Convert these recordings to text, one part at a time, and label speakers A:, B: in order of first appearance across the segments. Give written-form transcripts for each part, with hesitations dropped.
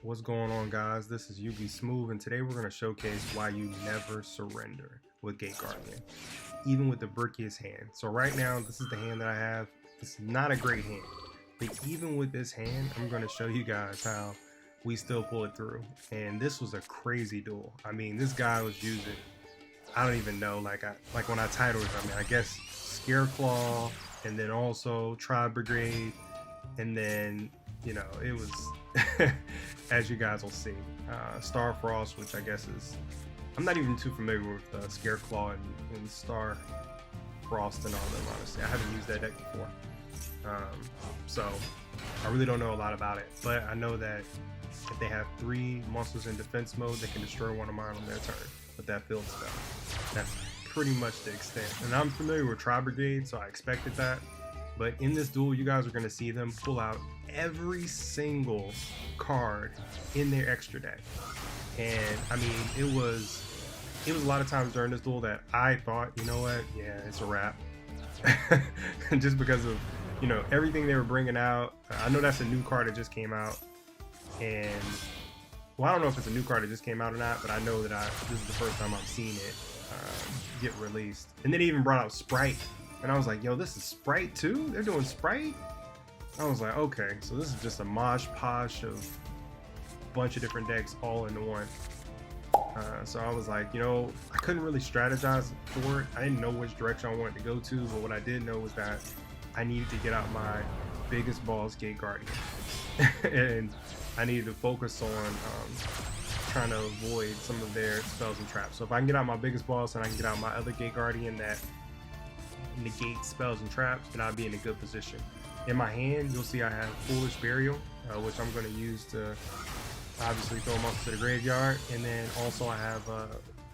A: What's going on, guys? This is UB Smooth, and today we're going to showcase why you never surrender with Gate Guardian, even with the brickiest hand. So right now, this is the hand that I have. It's not a great hand, but even with this hand, I'm going to show you guys how we still pull it through. And this was a crazy duel. I mean, this guy was using, I don't even know, like when I titled it, I mean, I guess Scareclaw, and then also Brigade, and then, you know, it was as you guys will see, Star Frost, which I guess is, I'm not even too familiar with Scareclaw and Star Frost and all them, honestly. I haven't used that deck before, so I really don't know a lot about it, but I know that if they have 3 monsters in defense mode, they can destroy one of mine on their turn with that field spell. That's pretty much the extent, and I'm familiar with Brigade, so I expected that. But in this duel, you guys are going to see them pull out every single card in their extra deck. And I mean, it was a lot of times during this duel that I thought, you know what, yeah, it's a wrap. Just because of, you know, everything they were bringing out. I know that's a new card that just came out. And, well, I don't know if it's a new card that just came out or not, but I know that this is the first time I've seen it get released. And then they even brought out Sprite. And I was like, yo, this is Sprite too? They're doing Sprite? I was like, okay, so this is just a mosh posh of a bunch of different decks all into one. So I was like, you know, I couldn't really strategize for it. I didn't know which direction I wanted to go to, but what I did know was that I needed to get out my biggest balls, Gate Guardian. And I needed to focus on trying to avoid some of their spells and traps. So if I can get out my biggest boss and I can get out my other Gate Guardian that negate spells and traps, then I'll be in a good position. In my hand, you'll see I have Foolish Burial, which I'm going to use to obviously throw monsters to the graveyard, and then also I have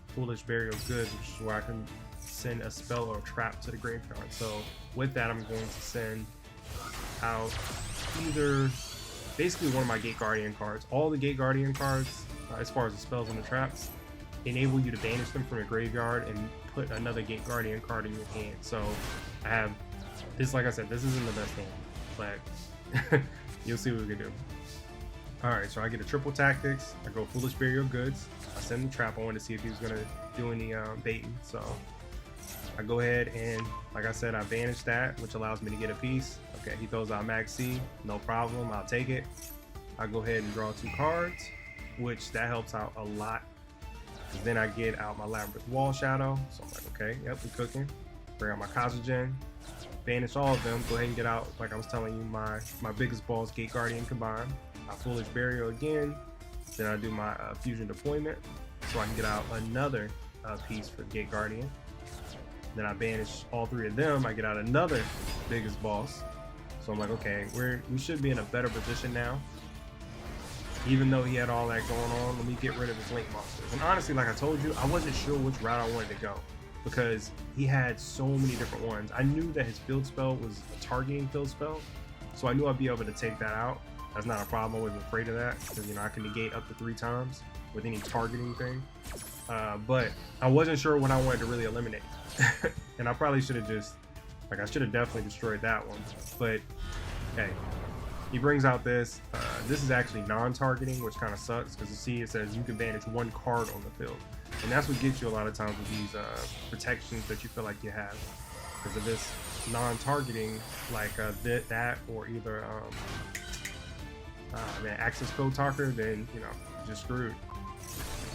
A: Foolish Burial Goods, which is where I can send a spell or a trap to the graveyard. So with that, I'm going to send out either basically one of my Gate Guardian cards. All the Gate Guardian cards, as far as the spells and the traps, enable you to banish them from your graveyard and put another Gate Guardian card in your hand. So I have this, like I said, this isn't the best hand, but you'll see what we can do. Alright, so I get a triple tactics, I go Foolish Burial Goods, I send the trap. I wanted to see if he was going to do any baiting, so I go ahead and, like I said, I banish that, which allows me to get a piece. Okay, he throws out Max C, no problem, I'll take it. I go ahead and draw 2 cards, which that helps out a lot. Then I get out my Labyrinth Wall Shadow, so I'm like, okay, yep, we're cooking. Bring out my Kazagen, banish all of them, go ahead and get out, like I was telling you, my biggest balls, Gate Guardian combined. I Foolish Burial again, then I do my Fusion Deployment, so I can get out another piece for Gate Guardian. Then I banish all 3 of them, I get out another biggest boss. So I'm like, okay, we should be in a better position now. Even though he had all that going on, let me get rid of his link monsters. And honestly, like I told you, I wasn't sure which route I wanted to go because he had so many different ones. I knew that his field spell was a targeting field spell, so I knew I'd be able to take that out. That's not a problem. I wasn't afraid of that because, you know, I can negate up to 3 times with any targeting thing. But I wasn't sure what I wanted to really eliminate. And I probably should have just, like, I should have definitely destroyed that one. But hey, he brings out this. This is actually non-targeting, which kind of sucks because you see it says you can banish 1 card on the field, and that's what gets you a lot of times with these protections that you feel like you have. Because of this non-targeting, like that, or either access code talker, then you know you're just screwed.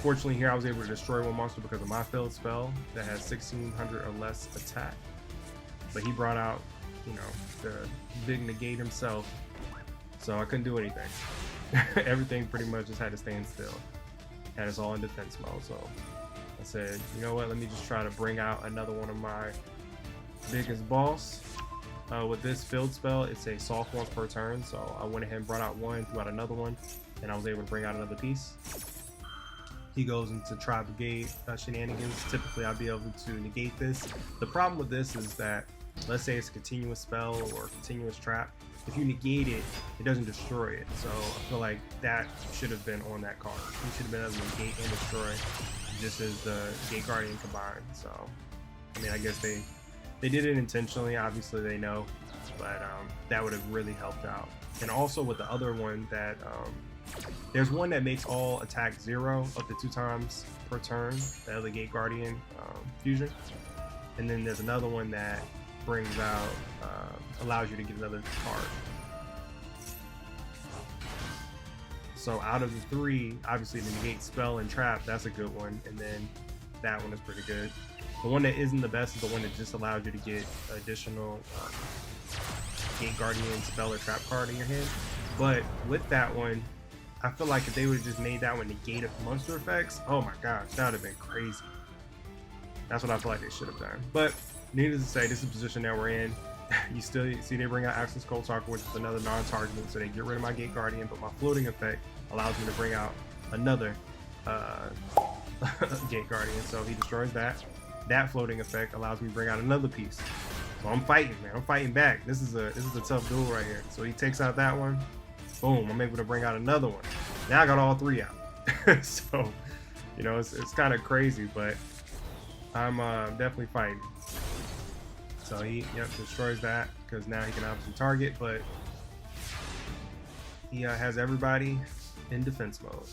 A: Fortunately, here I was able to destroy 1 monster because of my field spell that has 1600 or less attack. But he brought out, you know, the big negate himself. So I couldn't do anything. Everything pretty much just had to stand still. And it's all in defense mode. So I said, you know what, let me just try to bring out another one of my biggest boss. With this field spell, it's a soft once per turn. So I went ahead and brought out 1, threw out another one, and I was able to bring out another piece. He goes into Brigade shenanigans. Typically, I'll be able to negate this. The problem with this is that, let's say it's a continuous spell or a continuous trap. If you negate it, it doesn't destroy it. So I feel like that should have been on that card. You should have been able to negate and destroy just as the Gate Guardian combined. So, I mean, I guess they did it intentionally. Obviously, they know but that would have really helped out. And also with the other one that there's one that makes all attack 0 up to 2 times per turn, the other Gate Guardian fusion, and then there's another one that brings out allows you to get another card. So out of the 3, obviously the negate, spell, and trap, that's a good one, and then that one is pretty good. The one that isn't the best is the one that just allows you to get additional Gate Guardian, spell, or trap card in your hand. But with that one, I feel like if they would have just made that one negate monster effects, oh my gosh, that would have been crazy. That's what I feel like they should have done. But needless to say, this is the position that we're in. You still see they bring out Access Cold Talker, which is another non-targeting, so they get rid of my Gate Guardian, but my floating effect allows me to bring out another Gate Guardian. So he destroys that. That floating effect allows me to bring out another piece. So I'm fighting, man. I'm fighting back. This is a tough duel right here. So he takes out that one. Boom, I'm able to bring out another one. Now I got all 3 out. So, you know, it's kind of crazy, but I'm definitely fighting. So he destroys that because now he can obviously target, but he has everybody in defense mode.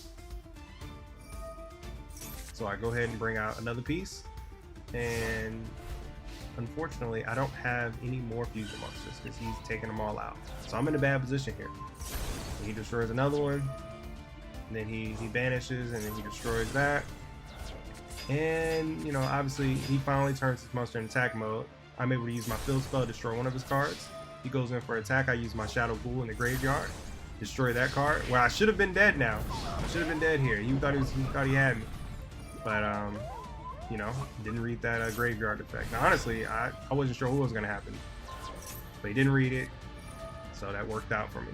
A: So I go ahead and bring out another piece, and unfortunately I don't have any more fusion monsters because he's taking them all out. So I'm in a bad position here. And he destroys another one, and then he banishes, and then he destroys that. And you know, obviously he finally turns his monster in attack mode. I'm able to use my field spell to destroy one of his cards. He goes in for attack. I use my Shadow Ghoul in the graveyard, destroy that card. Well, I should have been dead now. I should have been dead here. He thought he had me, but you know, didn't read that graveyard effect. Now, honestly, I wasn't sure what was gonna happen, but he didn't read it, so that worked out for me.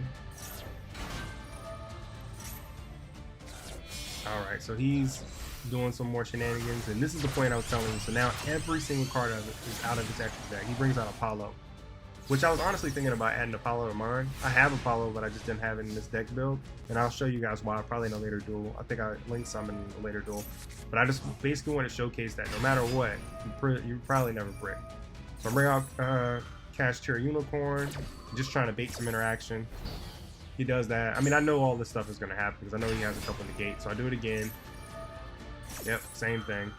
A: All right, so he's doing some more shenanigans, and this is the point I was telling you. So now every single card of it is out of his extra deck. He brings out Apollo, which I was honestly thinking about adding Apollo to mine. I have Apollo, but I just didn't have it in this deck build, and I'll show you guys why probably in a later duel. I think I linked some in a later duel, but I just basically want to showcase that no matter what, you probably never brick. So I bring out Cash Tier Unicorn, just trying to bait some interaction. He does that. I mean, I know all this stuff is going to happen because I know he has a couple in the gate, so I do it again. Yep, same thing.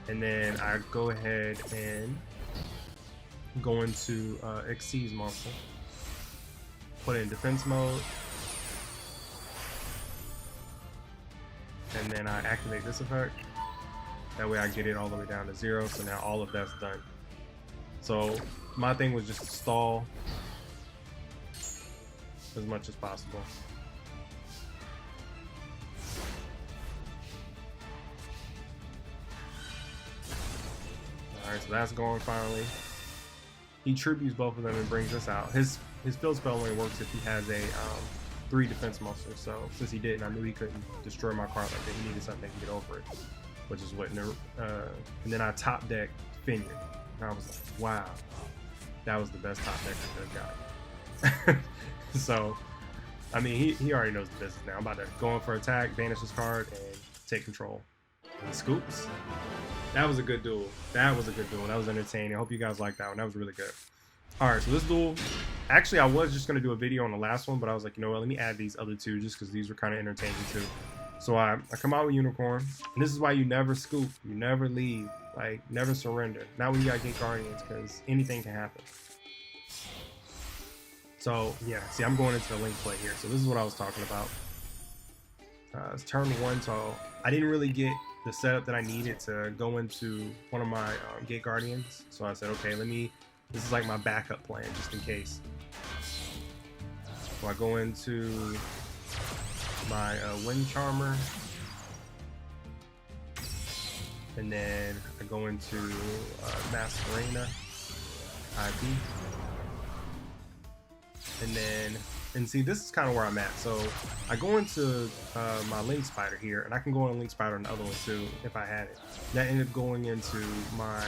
A: And then I go ahead and go into Xyz monster, put it in defense mode, and then I activate this effect. That way I get it all the way down to 0, so now all of that's done. So my thing was just to stall as much as possible. Alright, so that's going finally. He tributes both of them and brings this out. His field spell only works if he has a 3 defense monster, so since he didn't, I knew he couldn't destroy my card like that. He needed something that can get over it, which is what. And then I top deck Finion, and I was like, wow, that was the best top deck I could have got. So, I mean, he already knows the business now. I'm about to go in for attack, banish his card, and take control. He scoops. That was a good duel. That was a good duel. That was entertaining. I hope you guys liked that one. That was really good. Alright, so this duel, actually I was just going to do a video on the last one, but I was like, you know what, let me add these other 2 just because these were kind of entertaining too. So I come out with Unicorn, and this is why you never scoop, you never leave, like never surrender. Not when you got Gate Guardians, because anything can happen. So yeah, see, I'm going into the link play here. So this is what I was talking about. It's turn 1, so I didn't really get the setup that I needed to go into one of my Gate Guardians. So I said, okay, this is like my backup plan just in case. So I go into my Wind Charmer, and then I go into Masquerena IP, and see, this is kind of where I'm at. So I go into my Link Spider here, and I can go on Link Spider and the other one too if I had it. That ended up going into my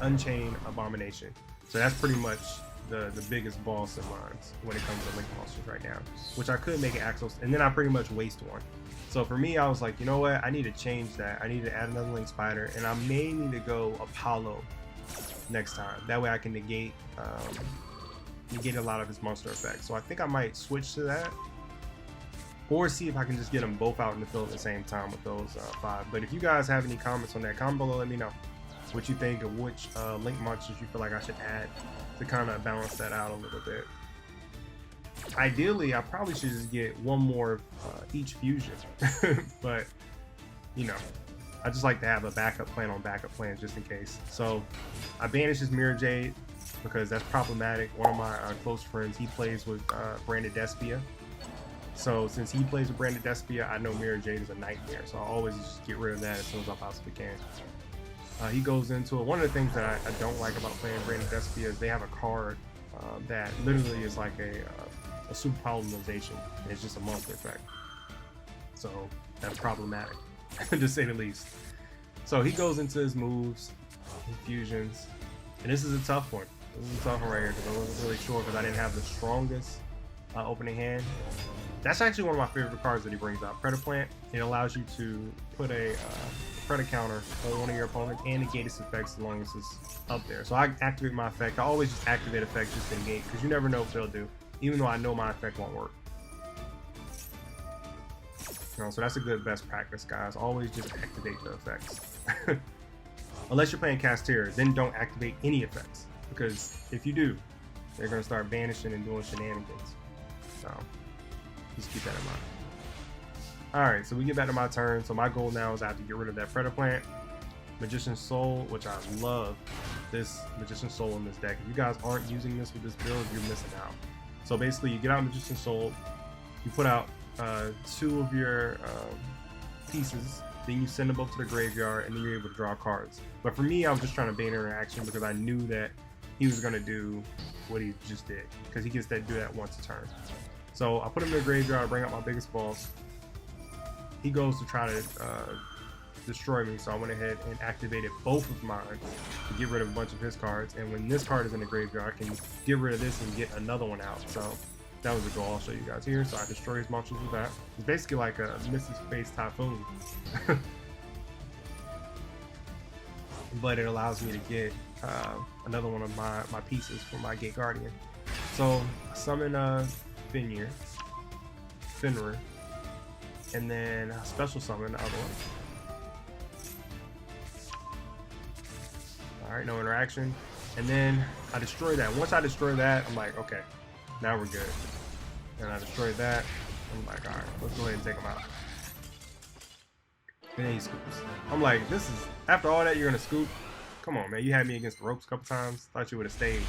A: Unchained Abomination. So that's pretty much the biggest boss in mine when it comes to Link monsters right now, which I could make an Axos, and then I pretty much waste one. So for me, I was like, you know what, I need to change that. I need to add another Link Spider, and I may need to go Apollo next time. That way I can negate a lot of his monster effects. So I think I might switch to that, or see if I can just get them both out in the field at the same time with those 5. But if you guys have any comments on that, comment below, let me know what you think of which link monsters you feel like I should add to kind of balance that out a little bit. Ideally, I probably should just get one more each fusion, but you know, I just like to have a backup plan on backup plans just in case. So I banished this Mirror Jade because that's problematic. One of my close friends, he plays with branded Despia. So since he plays with branded Despia, I know Mirror Jade is a nightmare. So I always just get rid of that as soon as I possibly can. He goes into it. One of the things that I don't like about playing branded Despia is they have a card that literally is like a super polymerization. And it's just a monster effect. So that's problematic, to say the least. So he goes into his moves, his fusions, and this is a tough one. This is a tough one right here because I wasn't really sure because I didn't have the strongest opening hand. That's actually one of my favorite cards that he brings out. Predator Plant. It allows you to put a Predator counter on one of your opponents and negate its effects as long as it's up there. So I activate my effect. I always just activate effects just to negate because you never know what they'll do, even though I know my effect won't work. So that's a good best practice, guys. Always just activate the effects. Unless you're playing Casteer, then don't activate any effects, because if you do, they're going to start vanishing and doing shenanigans. So just keep that in mind. Alright, so we get back to my turn. So my goal now is I have to get rid of that Predator Plant, Magician's Soul, which I love this Magician's Soul in this deck. If you guys aren't using this with this build, you're missing out. So basically, you get out Magician's Soul, you put out 2 of your pieces, then you send them both to the graveyard, and then you're able to draw cards. But for me, I was just trying to bait interaction because I knew that he was going to do what he just did, because he gets to do that once a turn. So I put him in the graveyard, bring out my biggest boss. He goes to try to destroy me, so I went ahead and activated both of mine to get rid of a bunch of his cards. And when this card is in the graveyard, I can get rid of this and get another one out. So that was the goal. I'll show you guys here. So I destroy his monsters with that. It's basically like a Mrs. Space Typhoon. But it allows me to get another one of my pieces for my Gate Guardian. So I summon Fenrir, and then I special summon the other one. Alright, no interaction. And then I destroy that. Once I destroy that, I'm like, okay, now we're good. And I destroyed that. I'm like, alright, let's go ahead and take him out. And then he scoops. I'm like, this is, after all that, you're gonna scoop? Come on, man, you had me against the ropes a couple times. Thought you would have stayed.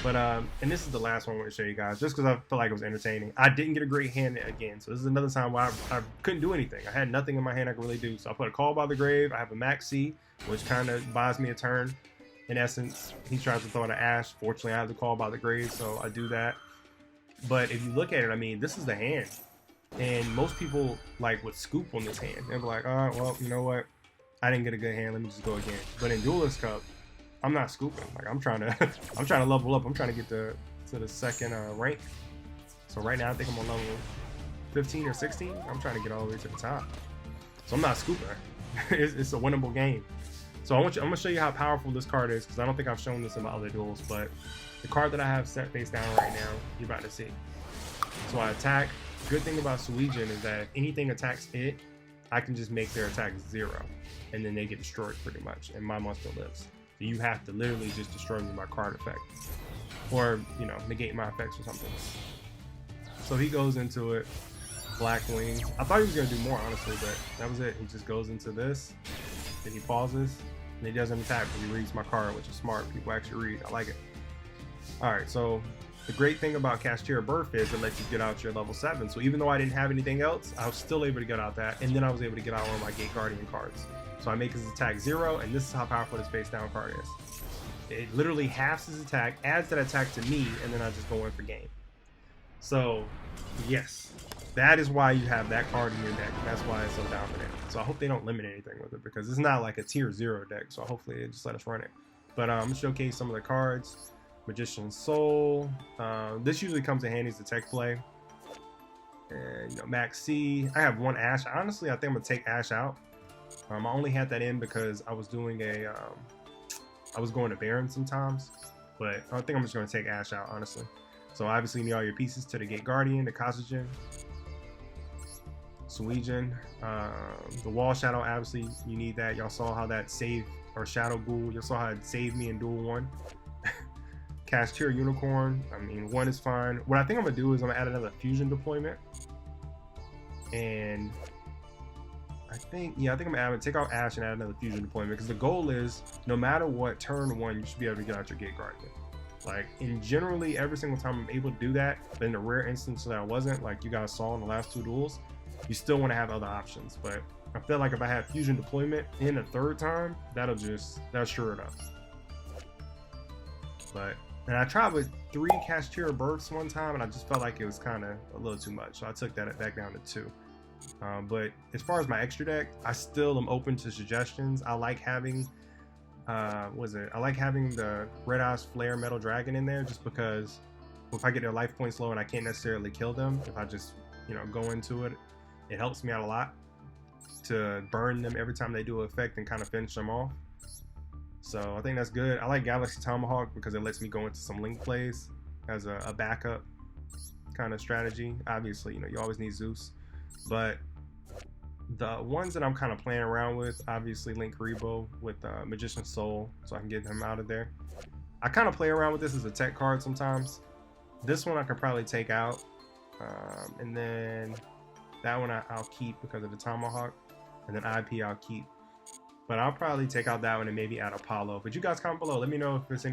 A: But and this is the last one I want to show you guys, just because I feel like it was entertaining. I didn't get a great hand again, so this is another time where I couldn't do anything. I had nothing in my hand I could really do. So I put a Call by the Grave. I have a Max C, which kind of buys me a turn. In essence, he tries to throw an Ash. Fortunately, I have the Call by the Grave, so I do that. But if you look at it, I mean, this is the hand. And most people like would scoop on this hand. They're like, oh, well, you know what? I didn't get a good hand. Let me just go again. But in Duelist Cup, I'm not scooping. Like I'm trying to level up. I'm trying to get to the second rank. So right now I think I'm on level 15 or 16. I'm trying to get all the way to the top. So I'm not scooping. it's a winnable game. So I'm gonna show you how powerful this card is, because I don't think I've shown this in my other duels. But the card that I have set face down right now, you're about to see. So I attack. Good thing about Suijin is that if anything attacks it, I can just make their attack 0, and then they get destroyed pretty much, and my monster lives. So you have to literally just destroy me by card effect, or you know, negate my effects or something. So he goes into it, Blackwing. I thought he was gonna do more, honestly, but that was it. He just goes into this, then he pauses, and he doesn't attack because he reads my card, which is smart. People actually read. I like it. All right, so the great thing about Casteer Birth is it lets you get out your level 7. So even though I didn't have anything else, I was still able to get out that, and then I was able to get out one of my Gate Guardian cards. So I make his attack 0, and this is how powerful this face down card is. It literally halves his attack, adds that attack to me, and then I just go in for game. So yes, that is why you have that card in your deck. That's why it's so dominant. So I hope they don't limit anything with it, because it's not like a tier 0 deck. So hopefully they just let us run it. But I'm gonna showcase some of the cards. Magician's Soul. This usually comes in handy as a tech play. And you know, Max C. I have one Ash. Honestly, I think I'm gonna take Ash out. I only had that in because I was doing a I was going to Baron sometimes, but I think I'm just going to take Ash out, honestly. So obviously you need all your pieces to the Gate Guardian, the Kazugen, Suijin, the Wall Shadow. Obviously you need that. Y'all saw how that saved, or Shadow Ghoul, you saw how it saved me in Duel 1. Cashier Unicorn, I mean, 1 is fine. What I think I'm gonna do is I'm gonna add another fusion deployment, and I think I'm gonna take out Ash and add another fusion deployment, because the goal is no matter what, turn 1 you should be able to get out your Gate Guardian. Like, in generally every single time I'm able to do that, but in the rare instance that I wasn't, like you guys saw in the last 2 duels, you still want to have other options. But I feel like if I have fusion deployment in a 3rd time, that'll sure it up. And I tried with 3 Cashier Bursts one time, and I just felt like it was kind of a little too much, so I took that back down to 2. But as far as my extra deck, I still am open to suggestions. I like having I like having the Red Eyes Flare Metal Dragon in there, just because if I get their life points low and I can't necessarily kill them, if I just go into it, it helps me out a lot to burn them every time they do an effect and kind of finish them off. So I think that's good. I like Galaxy Tomahawk because it lets me go into some link plays as a backup kind of strategy. Obviously, you always need Zeus, but the ones that I'm kind of playing around with, obviously Link Rebo with Magician's Soul, so I can get him out of there. I kind of play around with this as a tech card sometimes. This one I could probably take out, and then that one I'll keep because of the Tomahawk, and then IP I'll keep. But I'll probably take out that one and maybe add Apollo. But you guys comment below. Let me know if there's any